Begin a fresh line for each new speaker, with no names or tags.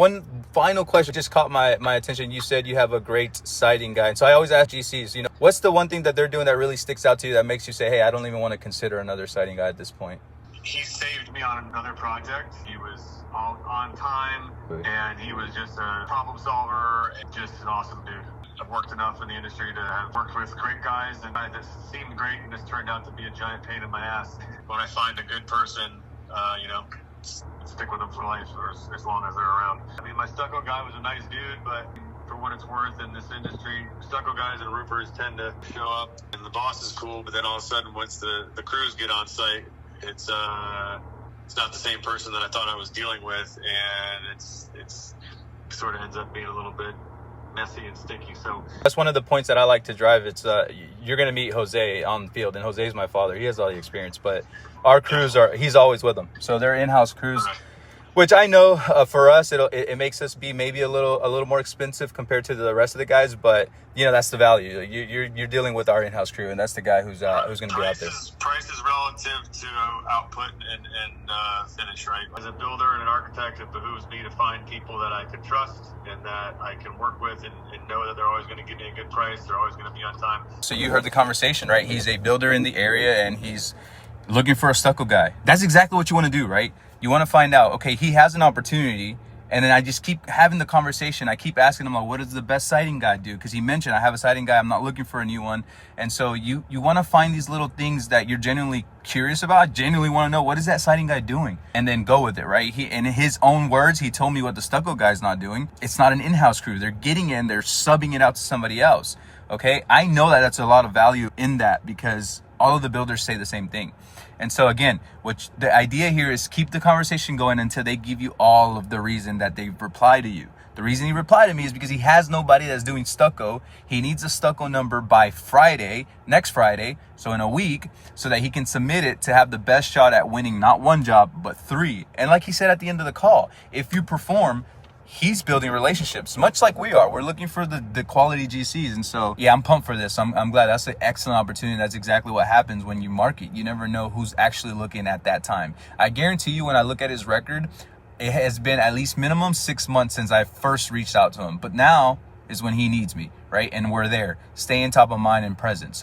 One final question just caught my attention. You said you have a great sighting guide. So I always ask GCs, what's the one thing that they're doing that really sticks out to you that makes you say, hey, I don't even want to consider another sighting guide at this point?
He saved me on another project. He was all on time, and he was just a problem solver and just an awesome dude. I've worked enough in the industry to have worked with great guys, and guys that seemed great and just turned out to be a giant pain in my ass. When I find a good person, stick with them for life or as long as they're around. I mean, my stucco guy was a nice dude, but for what it's worth in this industry, stucco guys and roofers tend to show up, and the boss is cool, but then all of a sudden, once the crews get on site, it's not the same person that I thought I was dealing with, and it's sort of ends up being a little bit messy and sticky. So
that's one of the points that I like to drive. It's you're going to meet Jose on the field, and Jose's my father. He has all the experience, but our crews he's always with them. So they're in-house crews, which I know for us, it makes us be maybe a little more expensive compared to the rest of the guys, but that's the value. You're dealing with our in-house crew, and that's the guy who's going to be out there.
Price is relative to output and finish, right? As a builder and an architect, it behooves me to find people that I can trust and that I can work with and know that they're always going to give me a good price. They're always going to be on time.
So you heard the conversation, right? He's a builder in the area, and he's looking for a stucco guy. That's exactly what you want to do, right? You want to find out, okay, he has an opportunity, and then I just keep having the conversation. I keep asking him, like, what does the best sighting guide do? Because he mentioned, I have a sighting guy, I'm not looking for a new one. And so you want to find these little things that you're genuinely curious about, genuinely want to know, what is that sighting guy doing? And then go with it, right? In his own words, he told me what the stucco guy's not doing. It's not an in-house crew. They're getting in, they're subbing it out to somebody else, okay? I know that that's a lot of value in that because all of the builders say the same thing. And so again, the idea here is keep the conversation going until they give you all of the reason that they reply to you. The reason he replied to me is because he has nobody that's doing stucco. He needs a stucco number by next Friday, so in a week, so that he can submit it to have the best shot at winning not one job, but 3. And like he said at the end of the call, if you perform, he's building relationships, much like we are. We're looking for the quality GCs. And so, yeah, I'm pumped for this. I'm glad. That's an excellent opportunity. That's exactly what happens when you market. You never know who's actually looking at that time. I guarantee you when I look at his record, it has been at least minimum 6 months since I first reached out to him. But now is when he needs me, right? And we're there, staying top of mind and present. So